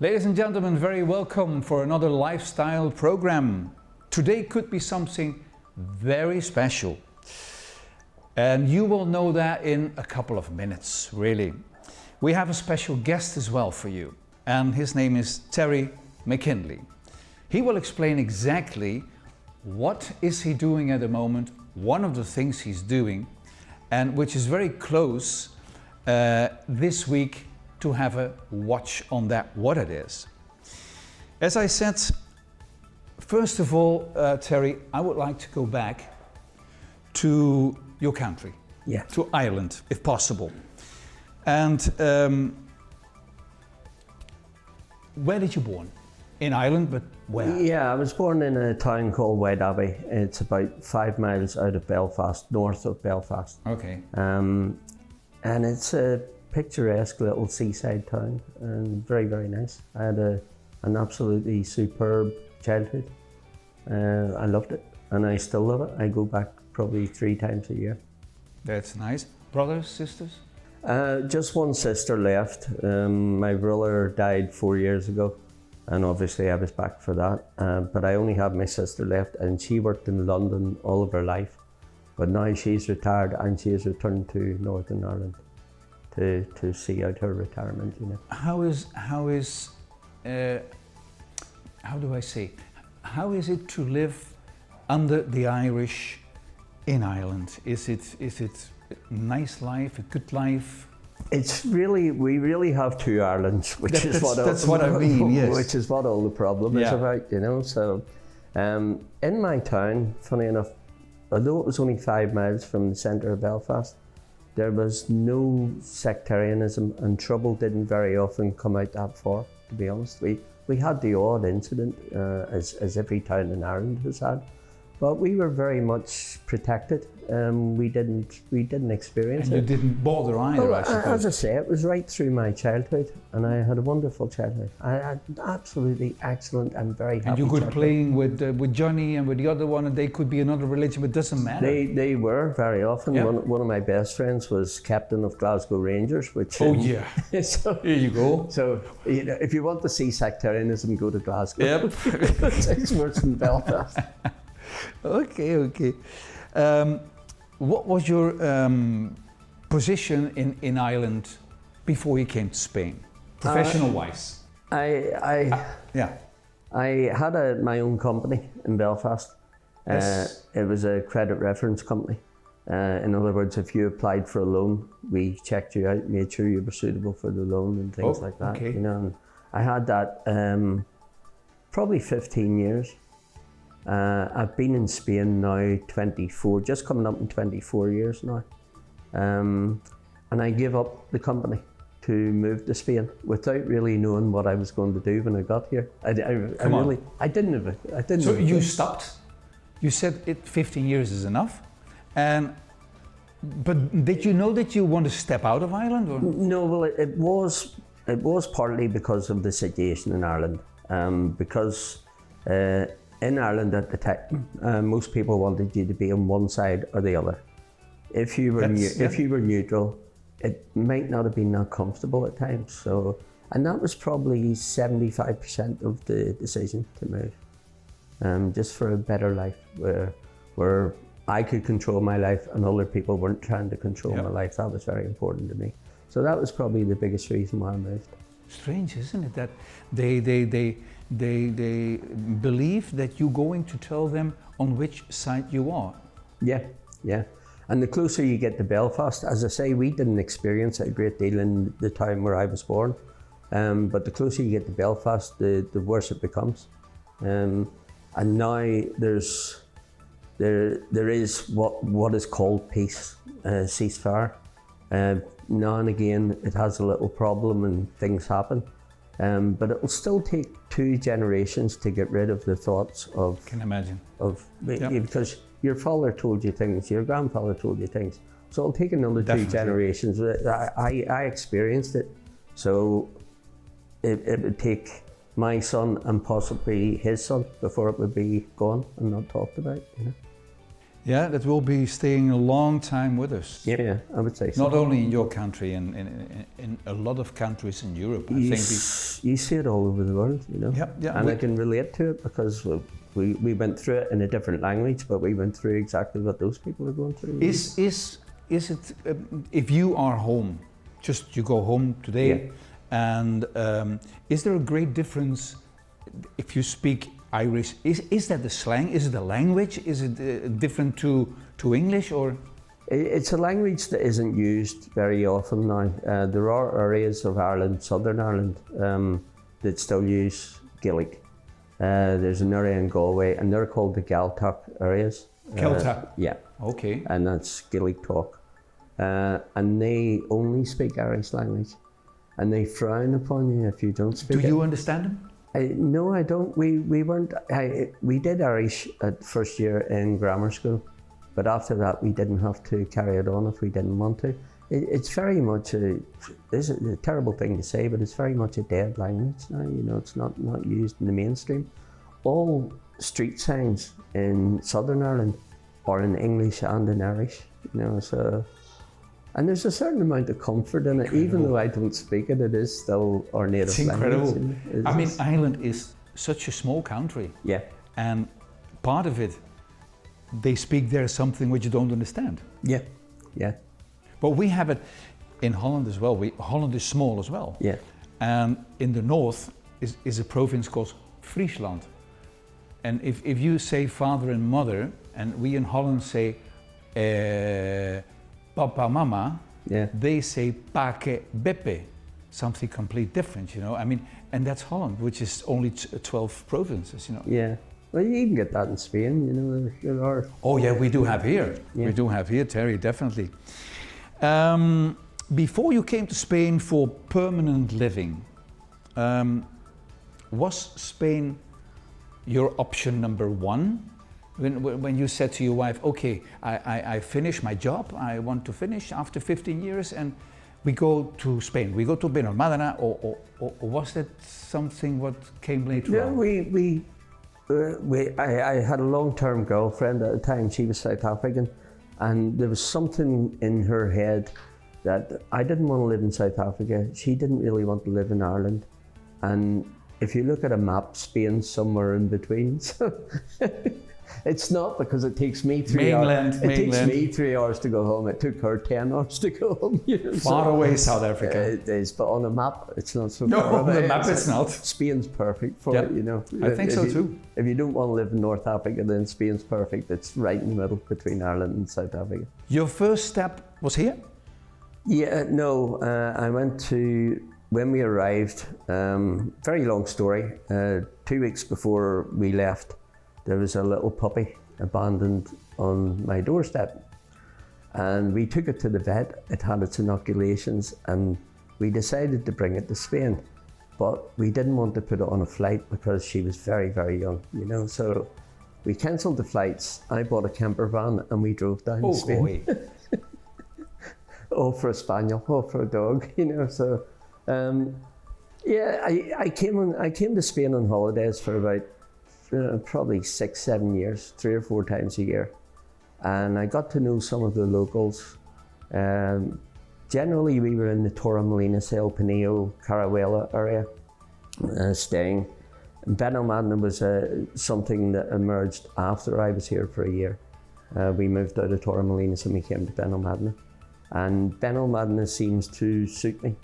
Ladies and gentlemen, very welcome for another lifestyle program. Today could be something very special. And you will know that in a couple of minutes, really. We have a special guest as well for you. And his name is Terry McKinley. He will explain exactly what is he doing at the moment, one of the things he's doing, and which is very close this week to have a watch on that, what it is. As I said, first of all, Terry, I would like to go back to your country, to Ireland, if possible. And where did you born? In Ireland, but where? Yeah, I was born in a town called White Abbey. It's about 5 miles out of Belfast, north of Belfast. Okay. And it's a picturesque little seaside town and very, very nice. I had an absolutely superb childhood. I loved it and I still love it. I go back probably 3 times a year. That's nice. Brothers, sisters? Just one sister left. My brother died 4 years ago and obviously I was back for that. But I only have my sister left and she worked in London all of her life. But now she's retired and she has returned to Northern Ireland to see out her retirement, you know. How is it to live under the Irish in Ireland? Is it a nice life, a good life? It's really, we really have 2 Irelands, That's what I mean, yes. Which is what all the problem is about, you know. So, in my town, funny enough, although it was only 5 miles from the centre of Belfast, there was no sectarianism and trouble didn't very often come out that far, to be honest. We had the odd incident, as every town in Ireland has had, but we were very much protected. We didn't experience it. And you didn't bother either, well, I suppose. As I say, it was right through my childhood, and I had a wonderful childhood. I had absolutely excellent and very happy. And you could childhood. playing with Johnny and with the other one, and they could be another religion, but it doesn't matter. They were very often. Yeah. One of my best friends was captain of Glasgow Rangers, which oh yeah. So, here you go. So you know, if you want to see sectarianism, go to Glasgow. Yep. It's worse than Belfast. Okay. What was your position in Ireland before you came to Spain, professional-wise? I had my own company in Belfast. Yes. It was a credit reference company. In other words, if you applied for a loan, we checked you out, made sure you were suitable for the loan and things like that. Okay. You know, and I had that probably 15 years. I've been in Spain now 24, just coming up in 24 years now. And I gave up the company to move to Spain without really knowing what I was going to do when I got here. I didn't have it. So you stopped? You said 15 years is enough? But did you know that you want to step out of Ireland? Or? No, well, it was partly because of the situation in Ireland. Because in Ireland at the time, most people wanted you to be on one side or the other. If you were neutral, it might not have been that comfortable at times. So, and that was probably 75% of the decision to move, just for a better life, where I could control my life and other people weren't trying to control my life. That was very important to me. So that was probably the biggest reason why I moved. Strange, isn't it, that they believe that you're going to tell them on which side you are? Yeah. And the closer you get to Belfast, as I say, we didn't experience it a great deal in the town where I was born. But the closer you get to Belfast, the worse it becomes. And now there is what is called peace, ceasefire. Now and again, it has a little problem and things happen. But it will still take 2 generations to get rid of the thoughts of... Can imagine. Because your father told you things, your grandfather told you things. So it'll take another Definitely. 2 generations. I experienced it. So it would take my son and possibly his son before it would be gone and not talked about, you know. Yeah, that will be staying a long time with us. Yeah, I would say so. Not only in your country, in a lot of countries in Europe. I You, think you see it all over the world, you know. Yeah. And I can relate to it because we went through it in a different language, but we went through exactly what those people are going through. Is it if you are home, just you go home today, and is there a great difference if you speak Irish? Is that the slang? Is it the language? Is it different to English or? It's a language that isn't used very often now. There are areas of Ireland, Southern Ireland, that still use Gaelic. There's an area in Galway, and they're called the Gaeltacht areas. Gaeltacht? Yeah. Okay. And that's Gaelic talk. And they only speak Irish language. And they frown upon you if you don't speak it. Do you understand them? No, I don't. We weren't. We did Irish at first year in grammar school, but after that we didn't have to carry it on if we didn't want to. It's very much this is a terrible thing to say, but it's very much a dead language now. You know, it's not used in the mainstream. All street signs in Southern Ireland are in English and in Irish. You know, so. And there's a certain amount of comfort in it, even though I don't speak it. It is still our native language. It's incredible. I mean, Ireland is such a small country. Yeah. And part of it, they speak there something which you don't understand. Yeah. Yeah. But we have it in Holland as well. Holland is small as well. Yeah. And in the north is a province called Friesland. And if you say father and mother, and we in Holland say papa, mama, they say pake, beppe, something completely different, you know. I mean, and that's Holland, which is only 12 provinces, you know. Yeah. Well, you even get that in Spain, you know, there are. Oh yeah, we do have here. Yeah. We do have here, Terry, definitely. Before you came to Spain for permanent living, was Spain your option number one? When you said to your wife, okay, I finished my job, I want to finish after 15 years and we go to Spain, we go to Benalmadena, or was that something what came later on? I had a long-term girlfriend at the time. She was South African, and there was something in her head that I didn't want to live in South Africa. She didn't really want to live in Ireland, and if you look at a map, Spain's somewhere in between. So it's not, because it takes me 3 hours. It takes me 3 hours to go home. It took her 10 hours to go home. You know, far away, South Africa. It is, but on a map, it's not so no, far away. No, on the map it's not. Spain's perfect for it, you know. I think so too. If you don't want to live in North Africa, then Spain's perfect. It's right in the middle between Ireland and South Africa. Your first step was here? Yeah, no, I went to, when we arrived, very long story, 2 weeks before we left, there was a little puppy abandoned on my doorstep, and we took it to the vet. It had its inoculations, and we decided to bring it to Spain, but we didn't want to put it on a flight because she was very, very young, you know, so we cancelled the flights. I bought a camper van and we drove down to Spain. All for a spaniel, all for a dog, you know, so yeah, I came to Spain on holidays for about probably 6-7 years, 3 or 4 times a year, and I got to know some of the locals. Generally, we were in the Torremolinos, El Pinillo, Carahuela area, staying. Benalmadena was something that emerged after I was here for a year. We moved out of Torremolinos and we came to Benalmadena, and Benalmadena seems to suit me.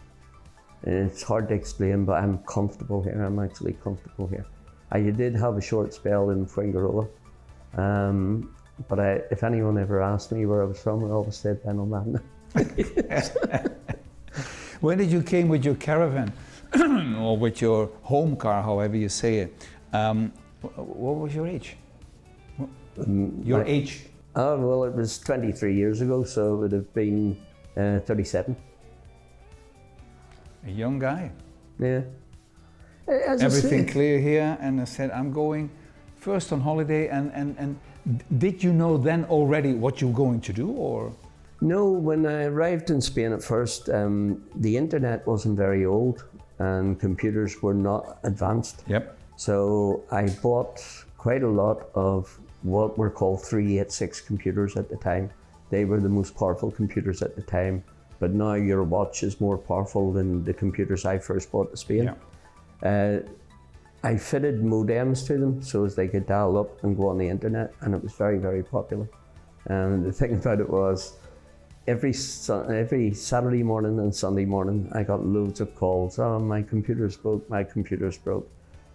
It's hard to explain, but I'm comfortable here. I'm actually comfortable here. I did have a short spell in Fuengirola, but if anyone ever asked me where I was from, I always said Benalmadena. When did you came with your caravan, or with your home car, however you say it? What was your age? Your age? Oh, well, it was 23 years ago, so it would have been 37. A young guy. Yeah. Everything clear here, and I said, I'm going first on holiday, and did you know then already what you're going to do, or? No, when I arrived in Spain at first, the internet wasn't very old and computers were not advanced. Yep. So I bought quite a lot of what were called 386 computers at the time. They were the most powerful computers at the time, but now your watch is more powerful than the computers I first bought to Spain. Yeah. I fitted modems to them so as they could dial up and go on the internet, and it was very, very popular. And the thing about it was, every Saturday morning and Sunday morning, I got loads of calls. Oh, my computer's broke, my computer's broke.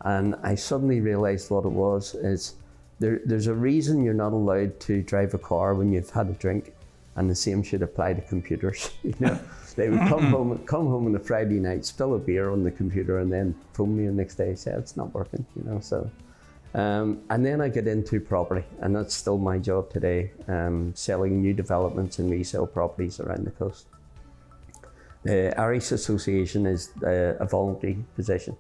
And I suddenly realized what it was is there's a reason you're not allowed to drive a car when you've had a drink, and the same should apply to computers. You know, they would come home on a Friday night, spill a beer on the computer, and then phone me the next day and say it's not working. You know, so. And then I get into property, and that's still my job today, selling new developments and resale properties around the coast. The Irish Association is a voluntary position,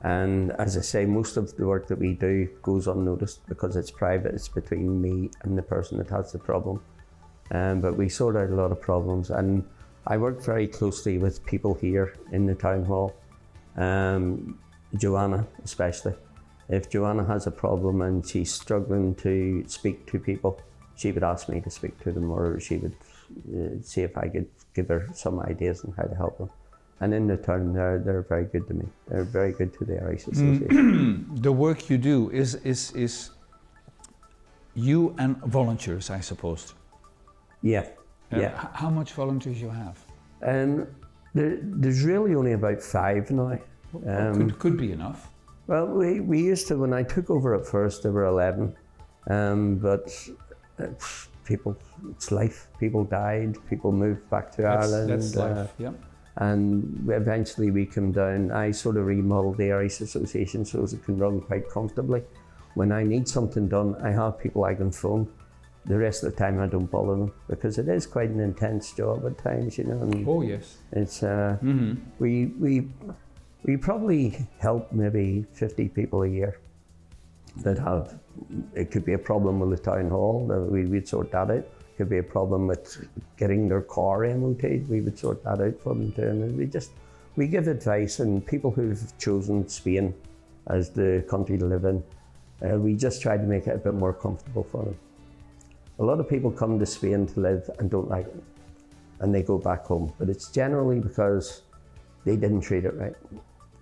and as I say, most of the work that we do goes unnoticed because it's private. It's between me and the person that has the problem, but we sort out a lot of problems, and I work very closely with people here in the town hall, Joanna especially. If Joanna has a problem and she's struggling to speak to people, she would ask me to speak to them, or she would see if I could give her some ideas on how to help them. And in return, they're very good to me. They're very good to the Irish Association. The work you do is you and volunteers, I suppose. Yeah, yeah. How much volunteers you have? There's really only about 5 now. Could be enough. Well, we used to, when I took over at first, there were 11, but people, it's life. People died, people moved back to Ireland. That's life, yeah. And eventually we came down. I sort of remodeled the Irish Association so as it can run quite comfortably. When I need something done, I have people I can phone. The rest of the time I don't bother them, because it is quite an intense job at times, you know. And oh yes. It's we probably help maybe 50 people a year that have, it could be a problem with the town hall, we'd sort that out. It could be a problem with getting their car MOT'd, we would sort that out for them too. And we give advice, and people who've chosen Spain as the country to live in, we just try to make it a bit more comfortable for them. A lot of people come to Spain to live and don't like it, and they go back home, but it's generally because they didn't treat it right.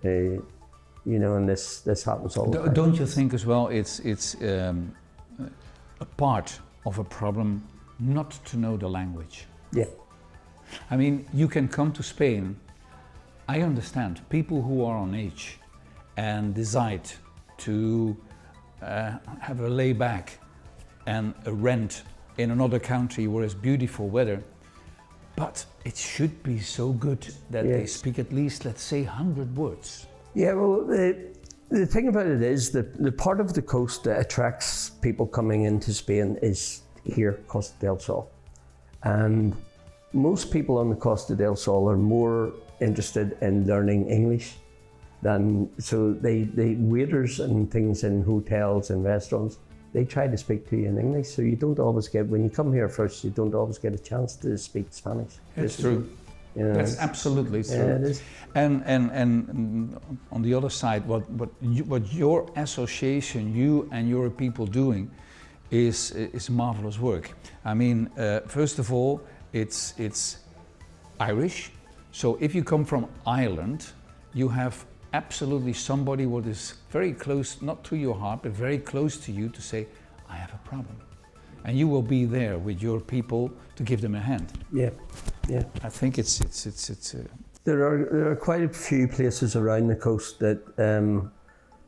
You know, and this happens all the time. Don't you think as well it's a part of a problem not to know the language? Yeah. I mean, you can come to Spain. I understand people who are on age and decide to have a layback and a rent in another country where it's beautiful weather. But it should be so good that they speak at least, let's say, 100 words. Yeah, well, the thing about it is that the part of the coast that attracts people coming into Spain is here, Costa del Sol. And most people on the Costa del Sol are more interested in learning English than, so they waiters and things in hotels and restaurants, they try to speak to you in English, so you don't always get, when you come here first, you don't always get a chance to speak Spanish. It's true. You know, that's absolutely true. Yeah, it is. And on the other side, what your association, you and your people doing, is marvelous work. I mean, first of all, it's Irish. So if you come from Ireland, you have absolutely somebody what is very close, not to your heart, but very close to you, to say, I have a problem. And you will be there with your people to give them a hand. Yeah, yeah. I think it's There are quite a few places around the coast that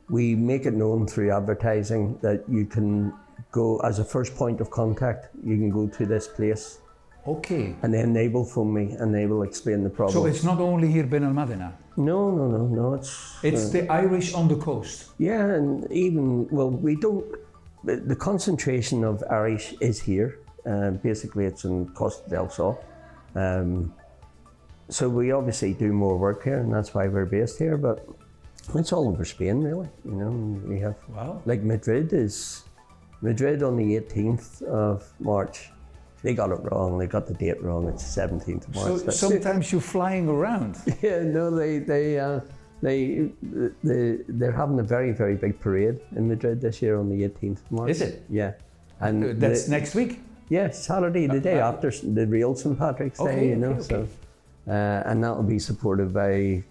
we make it known through advertising that you can go as a first point of contact. You can go to this place. Okay. And then they will phone me and they will explain the problem. So it's not only here Benalmadena? No. It's the Irish on the coast? Yeah, and even, well, we don't, the concentration of Irish is here. Basically it's in Costa del Sol. So we obviously do more work here, and that's why we're based here, but it's all over Spain really, you know. We have, like Madrid on the 18th of March. They got it wrong, they got the date wrong, it's the 17th of March. So sometimes you're flying around? Yeah, no, They're having a very, very big parade in Madrid this year on the 18th of March. Is it? Yeah. And that's next week? Yeah, Saturday, the day after the real St. Patrick's Day, you know. Okay. So, and that'll be supported by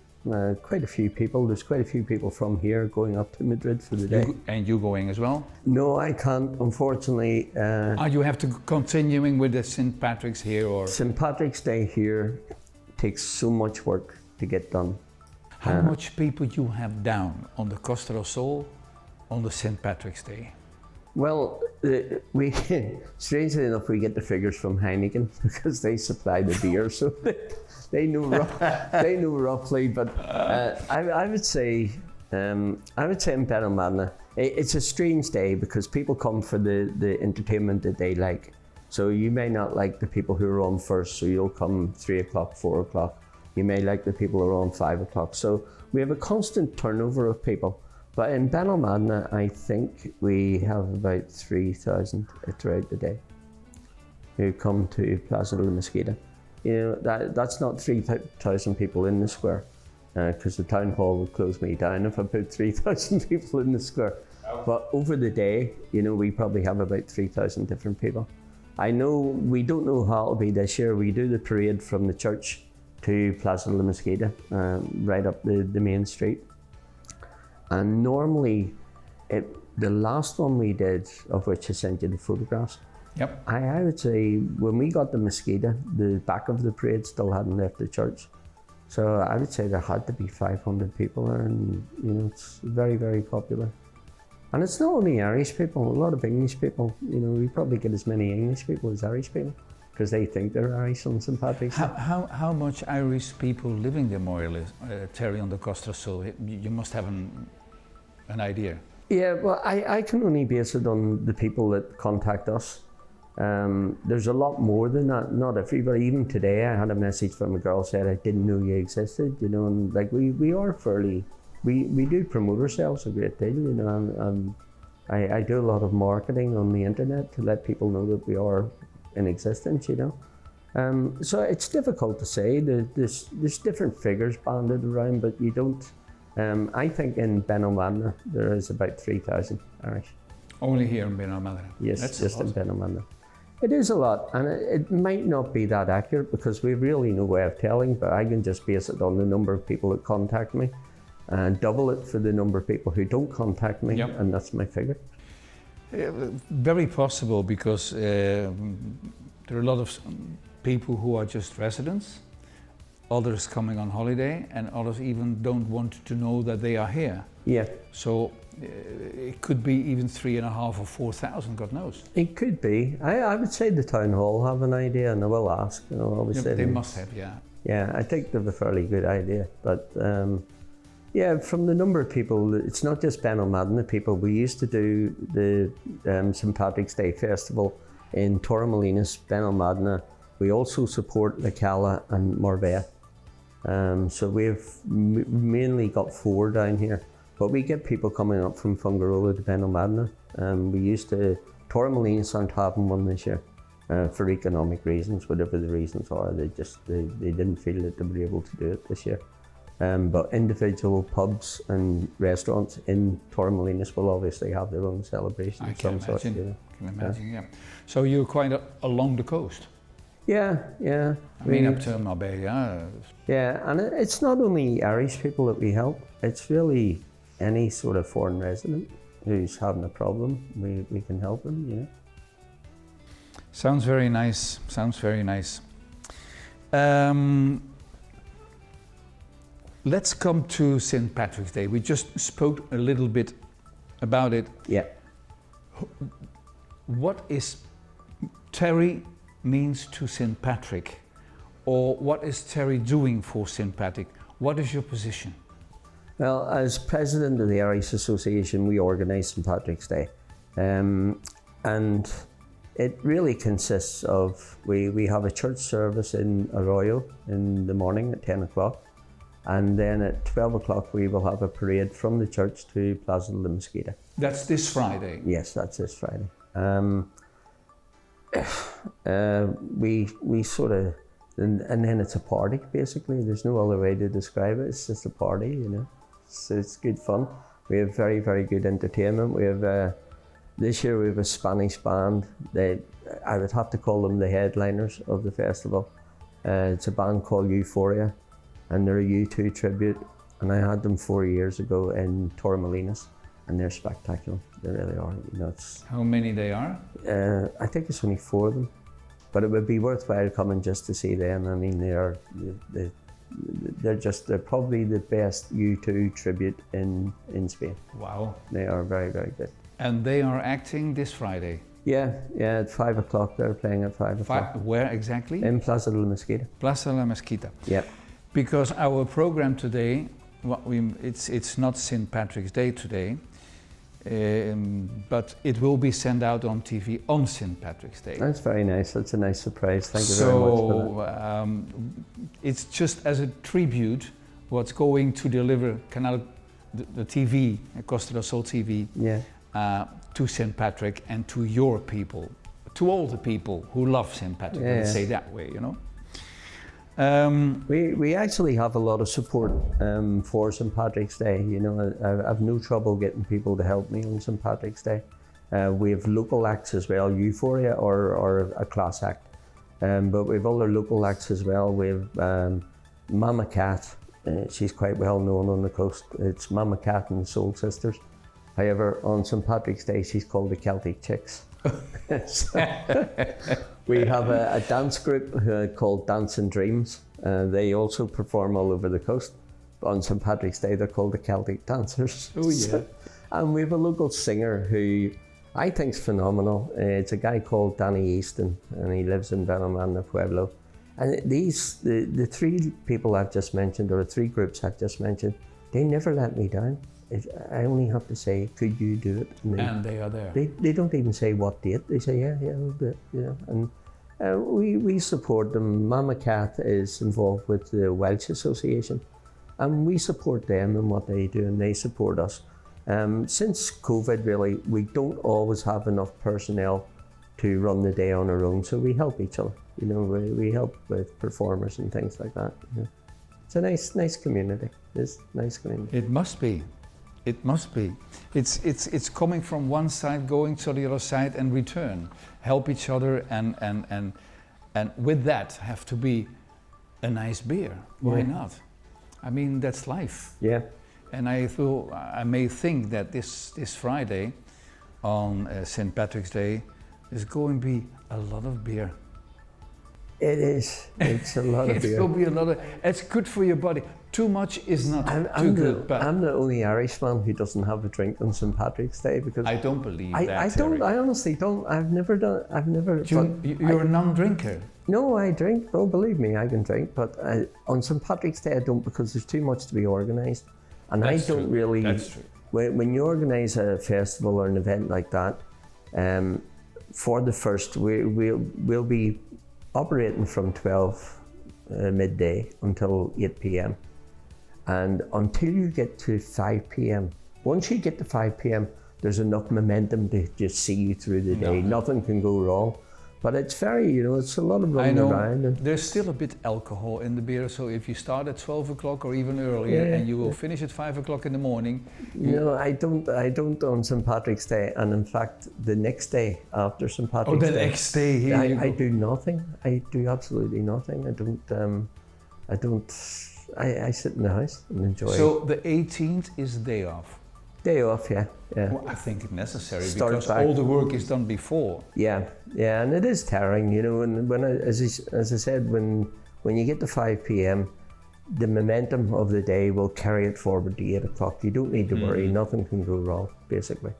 quite a few people. There's quite a few people from here going up to Madrid for the day. And you going as well? No, I can't, unfortunately. Are you have to continuing with the St. Patrick's here, or? St. Patrick's Day here takes so much work to get done. How much people you have down on the Costa del Sol on the St. Patrick's Day? Well, we strangely enough, we get the figures from Heineken because they supply the beer, so they know roughly. But I would say in Benalmadena, it's a strange day because people come for the entertainment that they like. So you may not like the people who are on first, so you'll come 3 o'clock, 4 o'clock. You may like the people who are on 5 o'clock. So we have a constant turnover of people. But in Benalmadena, I think we have about 3,000 throughout the day who come to Plaza de la Mosquita. You know, that's not 3,000 people in the square, because the town hall would close me down if I put 3,000 people in the square. But over the day, you know, we probably have about 3,000 different people. I know we don't know how it'll be this year. We do the parade from the church to Plaza de la Mosquita, right up the main street. And normally, the last one we did, of which I sent you the photographs, yep. I would say when we got the Mosquita, the back of the parade still hadn't left the church. So I would say there had to be 500 people there, and you know, it's very, very popular. And it's not only Irish people, a lot of English people. You know, we probably get as many English people as Irish people, because they think they're Irish on St. Patrick's Day. How much Irish people living there, more or less, Terry, on the Costa del Sol? You must have an idea. Yeah, well, I can only base it on the people that contact us. There's a lot more than that. Not everybody. Even today, I had a message from a girl said, I didn't know you existed, you know, and like we are fairly, we do promote ourselves a great deal, you know, I do a lot of marketing on the internet to let people know that we are in existence, you know. So it's difficult to say. There's different figures banded around, but you don't. I think in Benalmadena there is about 3,000 Irish. Only here in Benalmadena? Yes, that's just in Benalmadena. It is a lot, and it might not be that accurate because we really no way of telling, but I can just base it on the number of people that contact me and double it for the number of people who don't contact me, yep. And that's my figure. Very possible, because there are a lot of people who are just residents, others coming on holiday, and others even don't want to know that they are here. Yeah. So it could be even 3,500 or 4,000, God knows. It could be. I would say the town hall have an idea, and I will ask. You know, obviously they must have, yeah. Yeah, I think they have a fairly good idea, but. Yeah, from the number of people, it's not just Benalmadena people. We used to do the St. Patrick's Day Festival in Torremolinos, Benalmadena. We also support La Cala and Marbella. So we've mainly got 4 down here, but we get people coming up from Fungarola to Benalmadena. We used to, Torremolinos aren't having one this year for economic reasons, whatever the reasons are. They didn't feel that they would be able to do it this year. But individual pubs and restaurants in Torremolinos will obviously have their own celebration of some sort. Can imagine, yeah. So you're quite along the coast? Yeah. I mean, up to Marbella. Yeah, and it's not only Irish people that we help, it's really any sort of foreign resident who's having a problem, we can help them, you know. Sounds very nice, sounds very nice. Let's come to St. Patrick's Day. We just spoke a little bit about it. Yeah. What is Terry means to St. Patrick? Or what is Terry doing for St. Patrick? What is your position? Well, as president of the Irish Association, we organise St. Patrick's Day. And it really consists of, we have a church service in Arroyo in the morning at 10 o'clock. And then at 12 o'clock we will have a parade from the church to Plaza de la Mosquita. That's this Friday? Yes, that's this Friday. We sort of, and then it's a party basically. There's no other way to describe it. It's just a party, you know. it's good fun. We have very, very good entertainment. We have this year we have a Spanish band. I would have to call them the headliners of the festival. It's a band called Euphoria, and they're a U2 tribute. And I had them 4 years ago in Torremolinos, and they're spectacular. They really are. You know, How many they are? I think it's only 4 of them, but it would be worthwhile coming just to see them. I mean, they're probably the best U2 tribute in Spain. Wow. They are very, very good. And they are acting this Friday? Yeah, at 5 o'clock. They're playing at 5 o'clock. Where exactly? In Plaza de la Mesquita. Plaza de la Mesquita. Yeah. Because our program today, it's not St. Patrick's Day today, but it will be sent out on TV on St. Patrick's Day. That's very nice. That's a nice surprise. Thank you very much for that. It's just as a tribute what's going to deliver the TV, Costa del Sol TV, Yeah. To St. Patrick and to your people, to all the people who love St. Patrick, let's say that way, you know. We actually have a lot of support for St. Patrick's Day. You know, I've no trouble getting people to help me on St. Patrick's Day. We have local acts as well, Euphoria or a class act. But we have other local acts as well. We have Mama Cat. She's quite well known on the coast. It's Mama Cat and the Soul Sisters. However, on St. Patrick's Day, she's called the Celtic Chicks. We have a dance group called Dance and Dreams. They also perform all over the coast. But on St. Patrick's Day, they're called the Celtic Dancers. Oh yeah. And we have a local singer who I think's phenomenal. It's a guy called Danny Easton, and he lives in Benalmadena, Pueblo. And the 3 people I've just mentioned, or the 3 groups I've just mentioned, they never let me down. I only have to say, could you do it? And they are there. They don't even say what date. They say, yeah, we'll do it. You know, and we support them. Mama Cat is involved with the Welsh Association, and we support them and what they do, and they support us. Since COVID, really, we don't always have enough personnel to run the day on our own, so we help each other. You know, we help with performers and things like that. You know. It's a nice community. It's a nice community. It must be. It must be. It's coming from one side, going to the other side, and return. Help each other, and with that have to be a nice beer. Why not? I mean, that's life. Yeah. And I may think that this Friday, on St. Patrick's Day, is going to be a lot of beer. It is. It's a lot of beer. It will be a lot of. It's good for your body. Too much is not too good. But I'm the only Irishman who doesn't have a drink on St. Patrick's Day because I don't believe that. I don't. Eric. I honestly don't. I've never done. I've never. You're a non-drinker. No, I drink. Oh, believe me, I can drink. But on St. Patrick's Day, I don't because there's too much to be organised, and That's I don't true. really. That's true. When you organise a festival or an event like that, for the first, we'll be operating from 12 midday until 8 p.m. And until you get to 5 p.m. Once you get to 5 p.m. there's enough momentum to just see you through the day. Nothing can go wrong. But it's very, you know, it's a lot of running around. And there's still a bit alcohol in the beer, so if you start at 12 o'clock or even earlier and you will finish at 5 o'clock in the morning. No, I don't on St. Patrick's Day, and in fact the next day after St. Patrick's Day. Oh, the next day, here I do nothing. I do absolutely nothing. I sit in the house and enjoy. So the 18th is the day off? Day off, yeah. Well, I think it's necessary because all the work is done before. Yeah, and it is tiring, you know. And as I said, when you get to 5 p.m, the momentum of the day will carry it forward to 8 o'clock. You don't need to worry; nothing can go wrong, basically.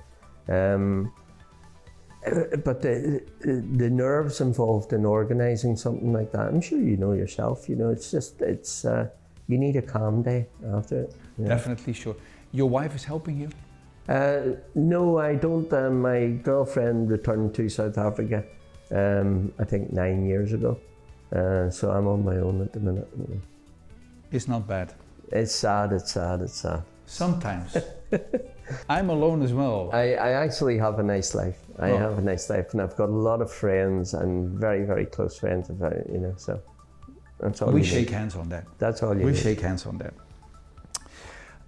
But the nerves involved in organising something like that, I'm sure you know yourself. You know, it's you need a calm day after it. Yeah. Definitely, sure. Your wife is helping you? No, I don't. My girlfriend returned to South Africa, I think 9 years ago. So I'm on my own at the minute. It's not bad. It's sad. Sometimes. I'm alone as well. I actually have a nice life. I have a nice life, and I've got a lot of friends and very, very close friends. You know, so that's all. We shake hands on that. That's all you We need. shake hands on that.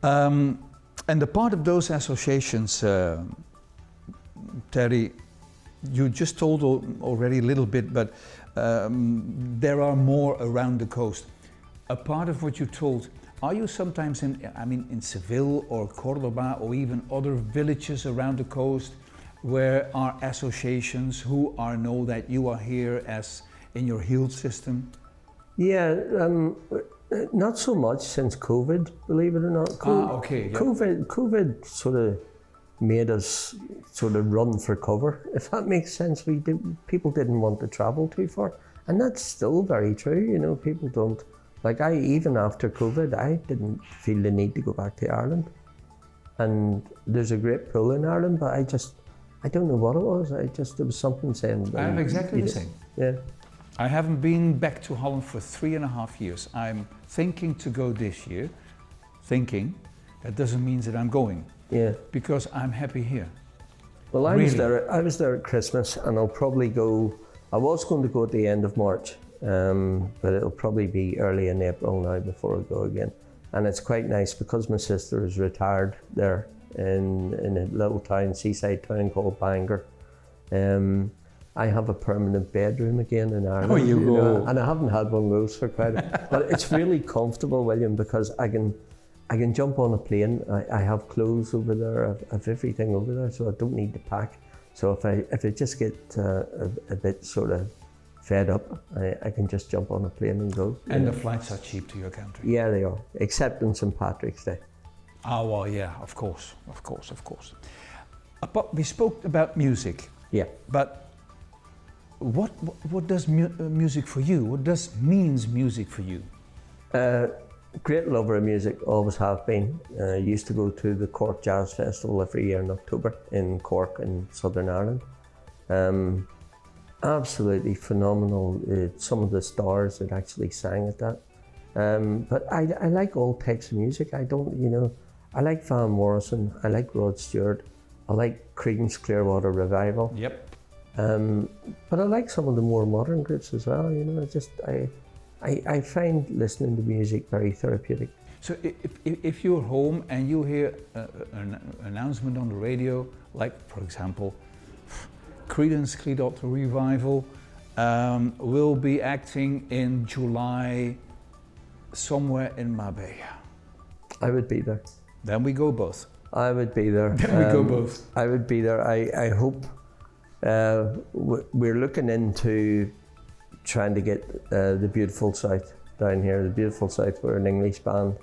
And the part of those associations, Terry, you just told already a little bit, but there are more around the coast. A part of what you told, are you sometimes in Seville or Cordoba or even other villages around the coast where are associations who know that you are here as in your health system? Yeah, not so much since COVID, believe it or not. Okay. Yeah. COVID sort of made us sort of run for cover, if that makes sense. People didn't want to travel too far, and that's still very true. You know, people don't. Like even after COVID, I didn't feel the need to go back to Ireland. And there's a great pool in Ireland, but I don't know what it was. There was something saying. I'm exactly the same. Yeah. I haven't been back to Holland for 3.5 years. I'm thinking to go this year. That doesn't mean that I'm going. Yeah. Because I'm happy here. Well, I was there at Christmas, and I'll probably go. I was going to go at the end of March, but it'll probably be early in April now before I go again. And it's quite nice because my sister is retired there in a little town, seaside town called Bangor. I have a permanent bedroom again in Ireland. Oh, you go. know, and I haven't had one of those for quite a but it's really comfortable, William, because I can jump on a plane. I have clothes over there, I have everything over there, so I don't need to pack. So if I just get a bit sort of fed up, I can just jump on a plane and go. And the flights are cheap to your country? Yeah, they are, except on St. Patrick's Day. Oh, well, yeah, of course. But we spoke about music. Yeah. But what does music for you? What means music for you? Great lover of music, always have been. Used to go to the Cork Jazz Festival every year in October in Cork in Southern Ireland. Absolutely phenomenal. Some of the stars that actually sang at that. But I like all types of music. I like Van Morrison, I like Rod Stewart, I like Creedence Clearwater Revival. Yep. But I like some of the more modern groups as well. I find listening to music very therapeutic. So if you're home and you hear an announcement on the radio, like for example, Creedence Clearwater Revival will be acting in July somewhere in Marbella. I would be there. Then we go both. I would be there. Then we go both. I would be there. I hope. We're looking into trying to get the Beautiful South down here. The Beautiful South were an English band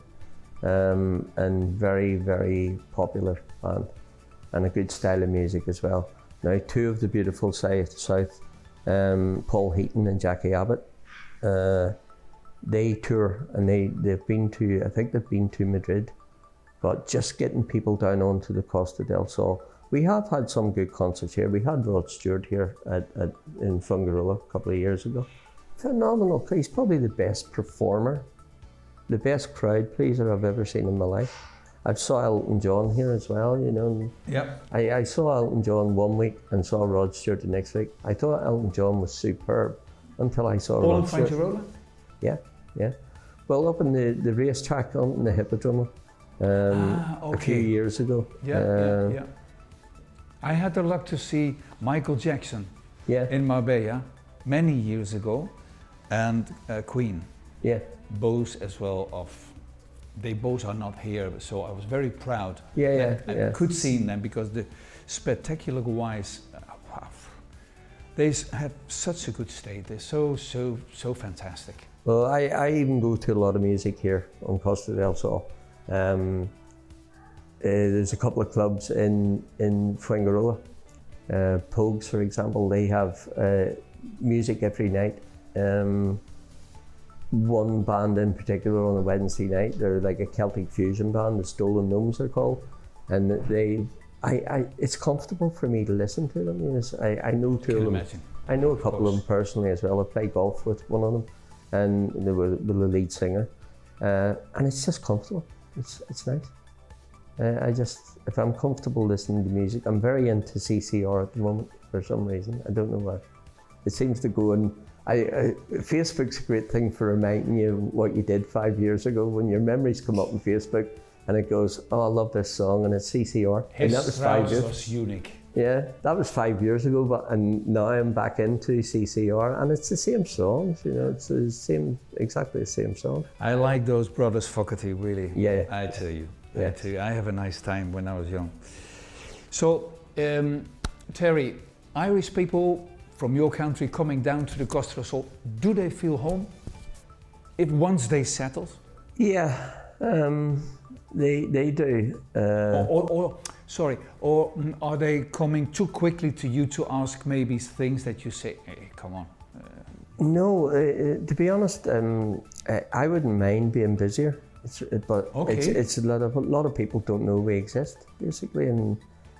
and very, very popular band and a good style of music as well. Now, two of the Beautiful South, Paul Heaton and Jackie Abbott, they tour and they've been to Madrid, but just getting people down onto the Costa del Sol. We have had some good concerts here. We had Rod Stewart here in Fungarola a couple of years ago. Phenomenal. He's probably the best performer, the best crowd pleaser I've ever seen in my life. I saw Elton John here as well, Yep. I saw Elton John one week and saw Rod Stewart the next week. I thought Elton John was superb until I saw Rod Stewart. All in Fungarola? Yeah. Well, up in the racetrack, up in the Hippodrome, a few years ago. Yeah. I had the luck to see Michael Jackson in Marbella many years ago, and Queen. Yeah. Both as well they both are not here, so I was very proud I could see them because the spectacular wise, wow, they have such a good state. They're so fantastic. Well, I even go to a lot of music here on Costa del Sol. There's a couple of clubs in Fuengirola. Pogues, for example, they have music every night. One band in particular on a Wednesday night, they're like a Celtic fusion band, the Stolen Gnomes they're called, and it's comfortable for me to listen to them. I know two of them. Imagine. I know a couple of them personally as well. I play golf with one of them, and they were the lead singer, and it's just comfortable. It's nice. If I'm comfortable listening to music, I'm very into CCR at the moment for some reason. I don't know why. It seems to go in. Facebook's a great thing for reminding you what you did 5 years ago. When your memories come up on Facebook, and it goes, oh, I love this song, and it's CCR. And that was 5 years. was unique. Yeah, that was 5 years ago, and now I'm back into CCR, and it's the same songs, you know, it's the same, exactly the same song. I like those brothers Fogarty, really. Yeah. I tell you. Yeah. I tell you, I have a nice time when I was young. So, Terry, Irish people from your country coming down to the Costa del Sol, do they feel home? If once they settle? Yeah, they do. Or are they coming too quickly to you to ask maybe things that you say, hey, come on? No, to be honest, I wouldn't mind being busier. But Okay. it's a lot of people don't know we exist, basically,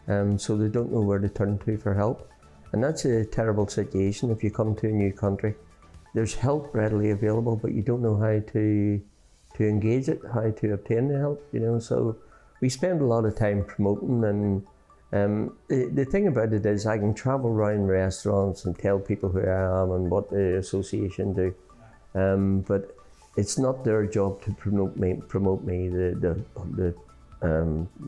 and so they don't know where to turn to for help. And that's a terrible situation if you come to a new country. There's help readily available, but you don't know how to engage it, how to obtain the help, you know. So we spend a lot of time promoting, and the thing about it is I can travel around restaurants and tell people who I am and what the association do, but it's not their job to promote me, the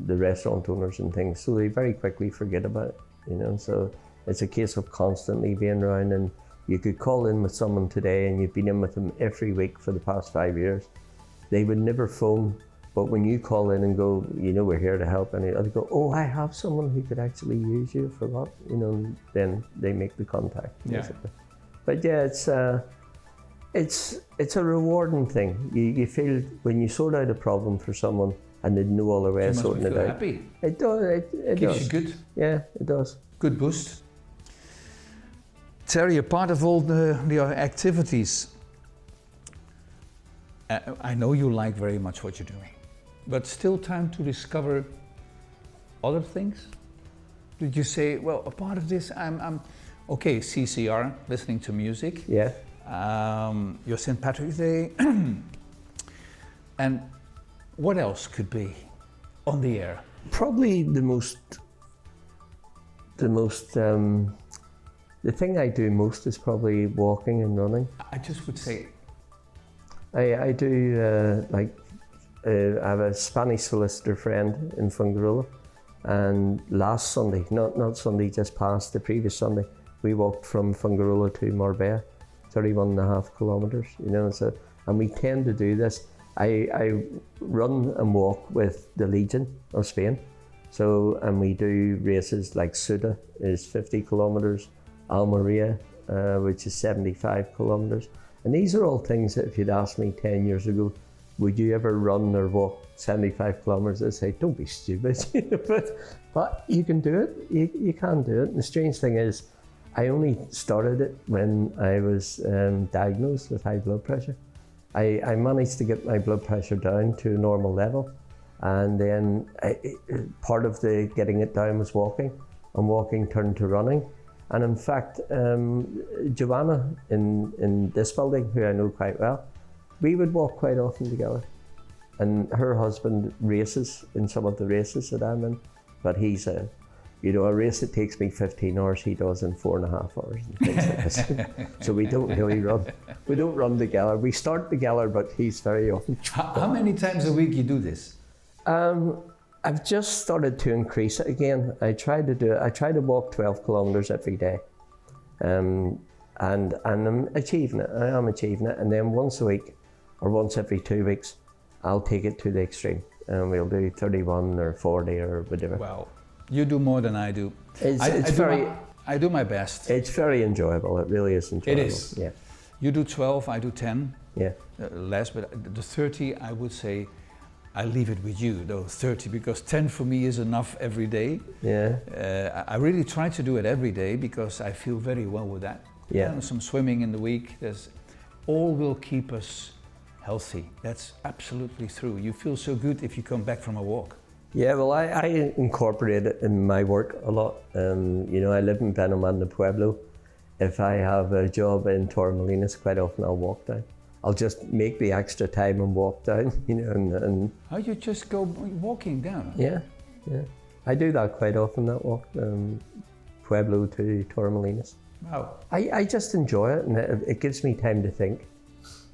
restaurant owners and things. So they very quickly forget about it, you know. So it's a case of constantly being around, and you could call in with someone today and you've been in with them every week for the past 5 years. They would never phone, but when you call in and go, you know, we're here to help, and they go, oh, I have someone who could actually use you for what, you know, then they make the contact, basically. But yeah, it's a rewarding thing. You feel when you sort out a problem for someone and they know all the way of sorting it out. Happy. It does. It Keeps does. you good. Yeah, it does. Good boost. Terry, a part of all the activities, I know you like very much what you're doing, but still time to discover other things? Did you say, well, a part of this, I'm okay, CCR, listening to music. Yeah. Your St. Patrick's Day. And what else could be on the air? Probably the thing I do most is probably walking and running. I just would say, I do I have a Spanish solicitor friend in Fungarola, and last Sunday, not Sunday just past, the previous Sunday, we walked from Fungarola to Marbella, 31.5 kilometres, you know. So, and we tend to do this. I run and walk with the Legion of Spain. So, and we do races like Ceuta is 50 kilometres, Almeria, which is 75 kilometres. And these are all things that if you'd asked me 10 years ago, would you ever run or walk 75 kilometres? I'd say, don't be stupid. but you can do it, you can do it. And the strange thing is, I only started it when I was diagnosed with high blood pressure. I managed to get my blood pressure down to a normal level. And then part of the getting it down was walking, and walking turned to running. And in fact, Joanna in this building, who I know quite well, we would walk quite often together. And her husband races in some of the races that I'm in, but he's a race that takes me 15 hours, he does in 4.5 hours and things like this. So we don't really run. We don't run together. We start together, but he's very often. How many times a week you do this? I've just started to increase it again. I try to walk 12 kilometres every day. And I'm achieving it. I am achieving it. And then once a week or once every 2 weeks, I'll take it to the extreme. And we'll do 31 or 40 or whatever. Wow. You do more than I do. I do my best. It's very enjoyable. It really is enjoyable. It is. Yeah. You do 12, I do 10. Yeah. Less, but the 30, I would say, I leave it with you, though 30, because 10 for me is enough every day. Yeah. I really try to do it every day because I feel very well with that. Yeah. And some swimming in the week. All will keep us healthy. That's absolutely true. You feel so good if you come back from a walk. Yeah, well, I incorporate it in my work a lot. I live in Benalmadena, Pueblo. If I have a job in Torremolinos, quite often I'll walk down. I'll just make the extra time and walk down, and How you just go walking down? Yeah. I do that quite often, that walk, Pueblo to Torremolinos. Wow. I just enjoy it, and it gives me time to think.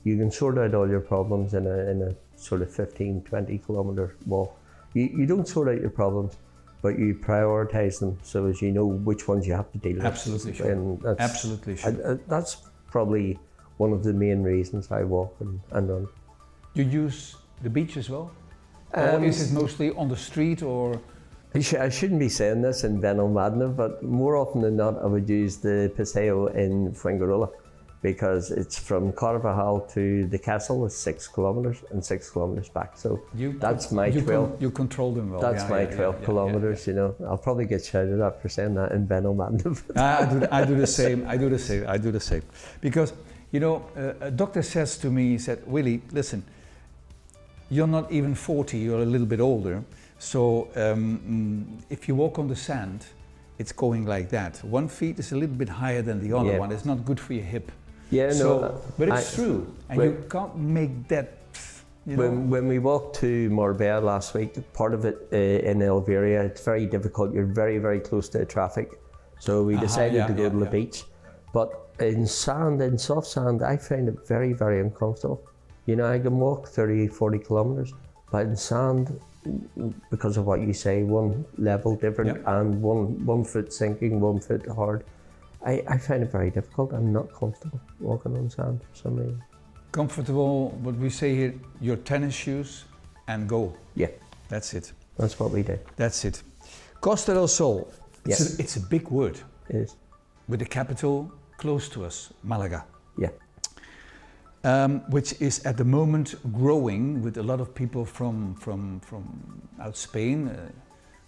You can sort out all your problems in a sort of 15, 20 kilometre walk. You don't sort out your problems, but you prioritise them so as you know which ones you have to deal with. Absolutely sure. And that's, Absolutely sure. That's probably one of the main reasons I walk and run. You use the beach as well? Or is it mostly on the street or? I shouldn't be saying this in Benalmadena, but more often than not I would use the Paseo in Fuengirola, because it's from Carvajal to the castle is 6 kilometres and 6 kilometres back. So that's my 12. You control them well. That's my 12 kilometres, you know. I'll probably get shouted at for saying that in Benalmadena. I do the same. I do the same. Because, you know, a doctor says to me, he said, Willie, listen, you're not even 40, you're a little bit older. So if you walk on the sand, it's going like that. One foot is a little bit higher than the other one. It's not good for your hip. Yeah, so, no. But it's true, and you can't make that. You know. When we walked to Marbella last week, part of it in Elveria, it's very difficult. You're very, very close to the traffic. So we decided to go to the beach. But in sand, in soft sand, I find it very, very uncomfortable. You know, I can walk 30, 40 kilometres, but in sand, because of what you say, one level different and one foot sinking, 1 foot hard, I find it very difficult. I'm not comfortable walking on sand for some reason. Comfortable, what we say here, your tennis shoes and go. Yeah. That's it. That's what we do. That's it. Costa del Sol. Yes. It's a big word. It is. With the capital close to us, Malaga. Yeah. Which is at the moment growing with a lot of people from out Spain.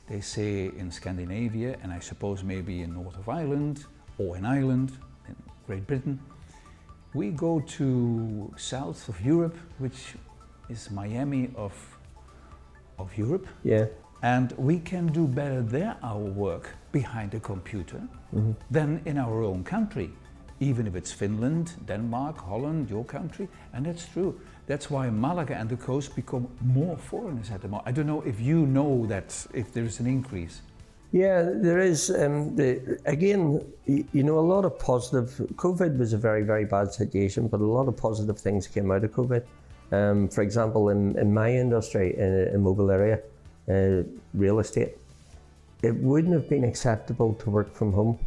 They say in Scandinavia, and I suppose maybe in north of Ireland or in Ireland, in Great Britain. We go to south of Europe, which is Miami of Europe. Yeah. And we can do better there our work behind the computer than in our own country. Even if it's Finland, Denmark, Holland, your country, and that's true. That's why Malaga and the coast become more foreigners at the moment. I don't know if you know that, if there's an increase. Yeah, there is. Again, you know, a lot of positive. COVID was a very, very bad situation, but a lot of positive things came out of COVID. For example, in my industry, in mobile area, real estate, it wouldn't have been acceptable to work from home.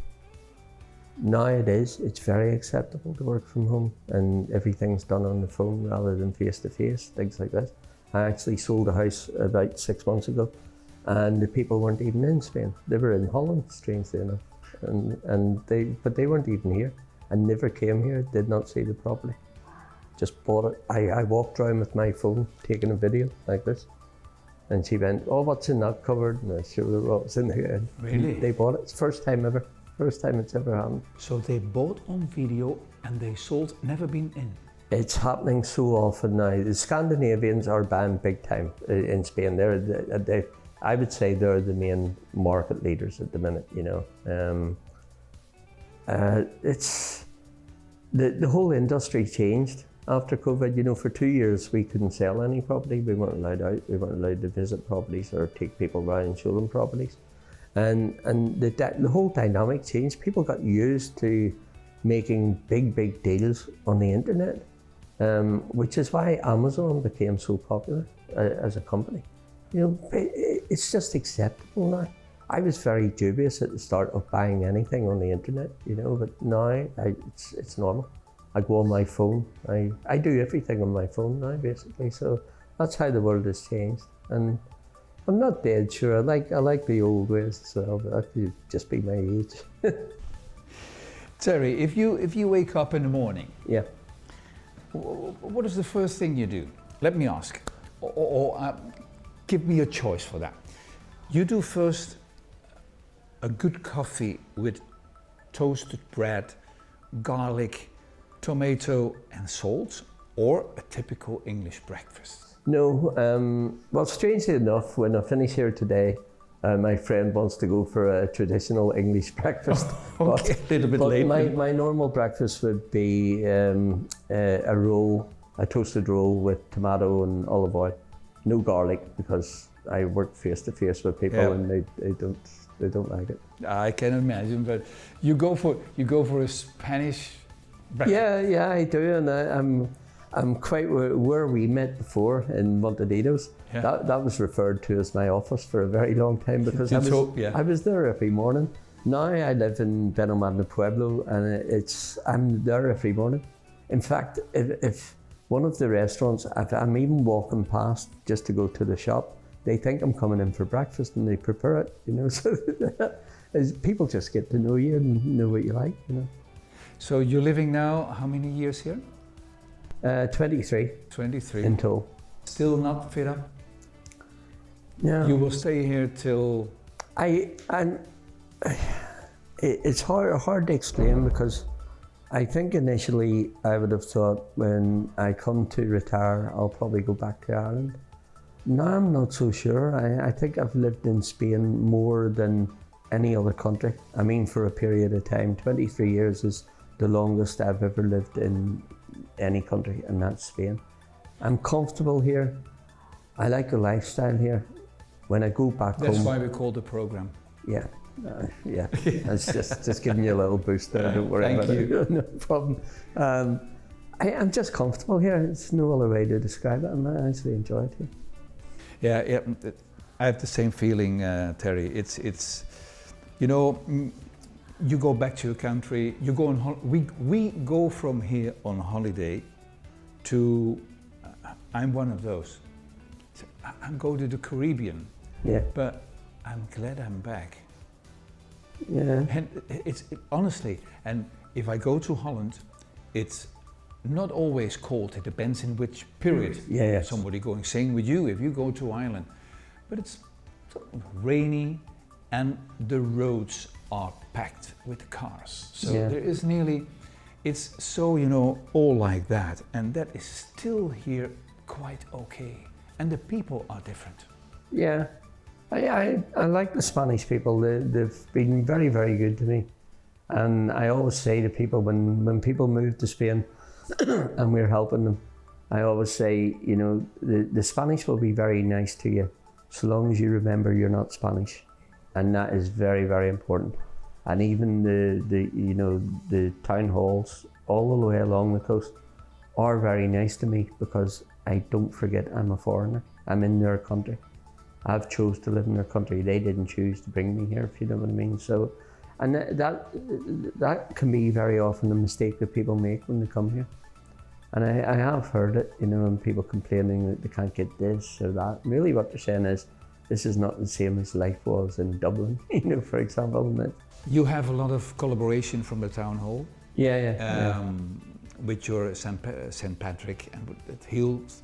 Now it is. It's very acceptable to work from home, and everything's done on the phone rather than face to face, things like this. I actually sold a house about 6 months ago, and the people weren't even in Spain. They were in Holland, strangely enough, but they weren't even here, and never came here. Did not see the property. Just bought it. I walked around with my phone, taking a video like this, and she went, "Oh, what's in that cupboard?" And I showed her what was in there. Really? They bought it. It's the first time ever. First time it's ever happened. So they bought on video and they sold, never been in. It's happening so often now. The Scandinavians are banned big time in Spain. They, I would say they're the main market leaders at the minute, you know. It's the whole industry changed after COVID. You know, for 2 years we couldn't sell any property. We weren't allowed out. We weren't allowed to visit properties or take people around and show them properties. And the whole dynamic changed. People got used to making big deals on the internet, which is why Amazon became so popular as a company. You know, it's just acceptable now. I was very dubious at the start of buying anything on the internet, you know, but now it's normal. I go on my phone. I do everything on my phone now, basically. So that's how the world has changed. And I'm not dead sure. I like the old ways as well, but that could just be my age. Terry, if you wake up in the morning, yeah, what is the first thing you do? Let me ask, or give me a choice for that. You do first a good coffee with toasted bread, garlic, tomato and salt, or a typical English breakfast? No, well, strangely enough, when I finish here today, my friend wants to go for a traditional English breakfast. Okay, a little bit late. My normal breakfast would be a roll, a toasted roll with tomato and olive oil. No garlic, because I work face to face with people and they don't like it. I can imagine, but you go for a Spanish breakfast. Yeah, I do, and quite where we met before in Monteditos. Yeah. That was referred to as my office for a very long time because I was there every morning. Now I live in Benalmadena Pueblo, and I'm there every morning. In fact, if one of the restaurants, if I'm even walking past just to go to the shop, they think I'm coming in for breakfast and they prepare it, you know. So people just get to know you and know what you like, you know. So you're living now, how many years here? 23. 23. In total. Still not fit up? Yeah. You will stay here till... It's hard to explain because I think initially I would have thought when I come to retire, I'll probably go back to Ireland. Now I'm not so sure. I think I've lived in Spain more than any other country. I mean, for a period of time, 23 years is the longest I've ever lived in any country, and that's Spain. I'm comfortable here. I like the lifestyle here. When I go back home... That's why we call the program. Yeah. Yeah, it's just giving you a little boost there. Don't worry about it. No problem. I'm just comfortable here. There's no other way to describe it. I actually enjoy it here. Yeah, I have the same feeling, Terry. It's, you know, you go back to your country. You go on. We go from here on holiday to. I'm one of those. I'm going to the Caribbean. Yeah. But I'm glad I'm back. Yeah. And honestly, and if I go to Holland, it's not always cold. It depends in which period. Yeah. Somebody going same with you if you go to Ireland, but it's rainy, and the roads are packed with cars. So there is it's so, you know, all like that, and that is still here quite okay. And the people are different. Yeah. I like the Spanish people. They've been very, very good to me. And I always say to people when people move to Spain and we're helping them, I always say, you know, the Spanish will be very nice to you so long as you remember you're not Spanish. And that is very, very important. And even the town halls all the way along the coast are very nice to me because I don't forget I'm a foreigner. I'm in their country. I've chose to live in their country. They didn't choose to bring me here, if you know what I mean. So, and that can be very often a mistake that people make when they come here. And I have heard it, you know, and people complaining that they can't get this or that. Really what they're saying is, this is not the same as life was in Dublin, you know, for example. You have a lot of collaboration from the town hall. Yeah. With your St. Patrick and with Hills.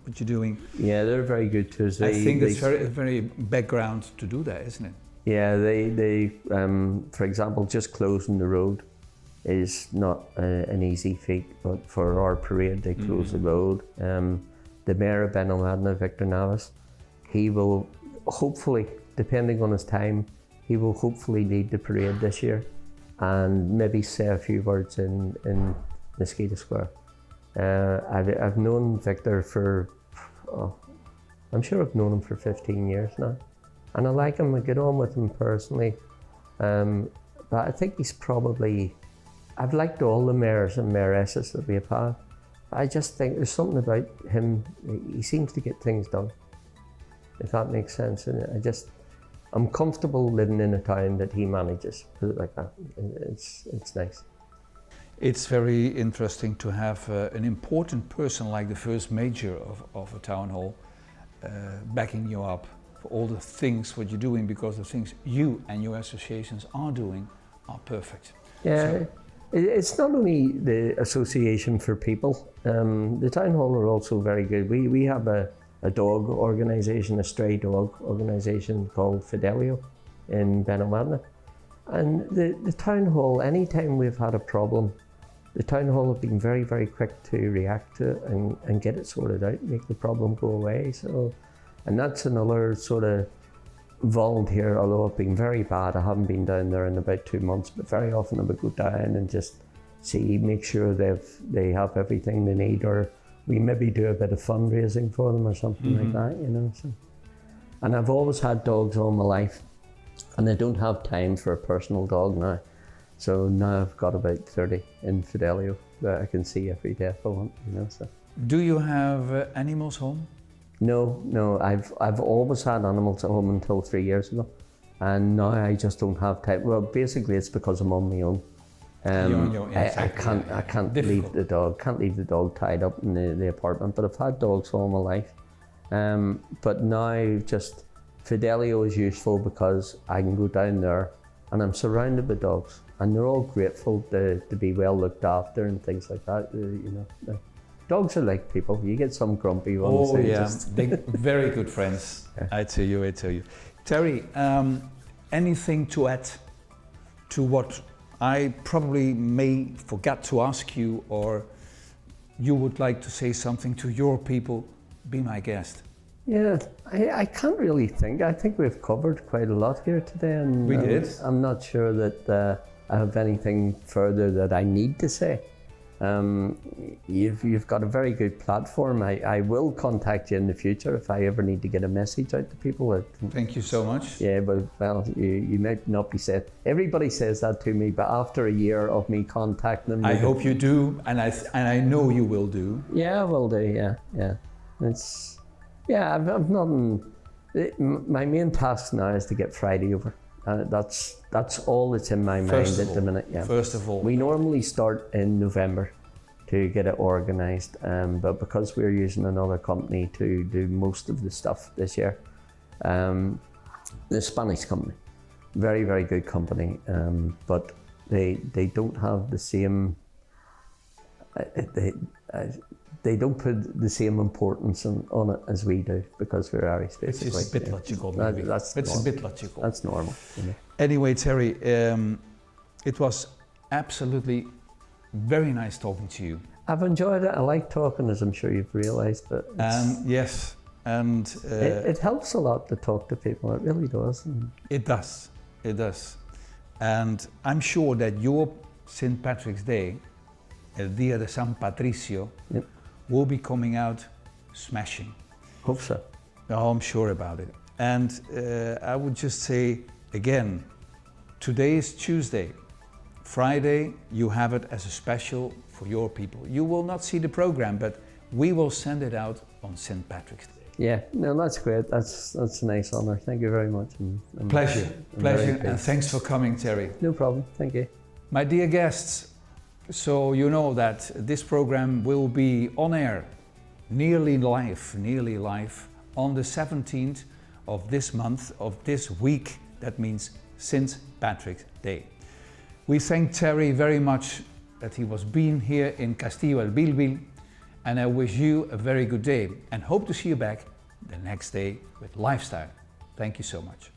What you're doing. Yeah, they're very good to us. I think it's very background to do that, isn't it? Yeah, they for example, just closing the road is not an easy feat, but for our parade, they close the road. The mayor of Benalmadena, Victor Navas, he will hopefully, depending on his time, he will hopefully lead the parade this year and maybe say a few words in Mosquito Square. I've known Victor for, I'm sure I've known him for 15 years now. And I like him, I get on with him personally. But I think he's probably, I've liked all the mayors and mayoresses that we've had. I just think there's something about him, he seems to get things done, if that makes sense. And I'm comfortable living in a town that he manages, put it like that. It's nice. It's very interesting to have an important person like the first major of a town hall backing you up for all the things what you're doing, because the things you and your associations are doing are perfect. Yeah, it's not only the association for people. The town hall are also very good. We have a dog organisation, a stray dog organisation called Fidelio in Benalmadena. And the town hall, anytime we've had a problem, the town hall have been very, very quick to react to it and get it sorted out, make the problem go away. So, and that's another sort of volunteer, although it's been very bad. I haven't been down there in about 2 months, but very often I would go down and just make sure they have everything they need, or we maybe do a bit of fundraising for them or something like that, you know. So, and I've always had dogs all my life, and I don't have time for a personal dog now. So now I've got about 30 in Fidelio. that I can see every day if I want, you know. So. Do you have animals home? No. I've always had animals at home until 3 years ago, and now I just don't have time. Well, basically, it's because I'm on my own. I can't leave the dog. Can't leave the dog tied up in the apartment. But I've had dogs all my life. But now just Fidelio is useful because I can go down there and I'm surrounded by dogs, and they're all grateful to be well looked after and things like that. You know, dogs are like people. You get some grumpy ones. Oh yeah, they're very good friends. Yeah. I tell you. Terry, anything to add to what I probably may forget to ask you, or you would like to say something to your people? Be my guest. Yeah, I can't really think. I think we've covered quite a lot here today, and we did. I'm not sure that I have anything further that I need to say. You've got a very good platform. I will contact you in the future if I ever need to get a message out to people. Thank you so much. Yeah, but well, you might not be said. Everybody says that to me, but after a year of me contacting them, I hope you do, and I know you will do. Yeah, I will do. Yeah. I've nothing. My main task now is to get Friday over. That's all that's in my mind at the minute. Yeah. First of all, we normally start in November to get it organised, but because we're using another company to do most of the stuff this year, the Spanish company, very, very good company, but they don't have the same. They don't put the same importance on it as we do because we're Irish, basically. It's a bit logical, maybe. It's a bit logical. That's normal. You know? Anyway, Terry, it was absolutely very nice talking to you. I've enjoyed it. I like talking, as I'm sure you've realised. Yes, and it helps a lot to talk to people. It really does. It does. And I'm sure that your St. Patrick's Day, El Día de San Patricio, yep, will be coming out smashing. Hope so. Oh, I'm sure about it. And I would just say again, today is Tuesday. Friday, you have it as a special for your people. You will not see the program, but we will send it out on St. Patrick's Day. Yeah, no, that's great. That's a nice honour. Thank you very much. Pleasure, and thanks for coming, Terry. No problem. Thank you. My dear guests, so you know that this program will be on air, nearly live, on the 17th of this month, of this week. That means St. Patrick's Day. We thank Terry very much that he was being here in Castillo el Bilbil, and I wish you a very good day and hope to see you back the next day with Lifestyle. Thank you so much.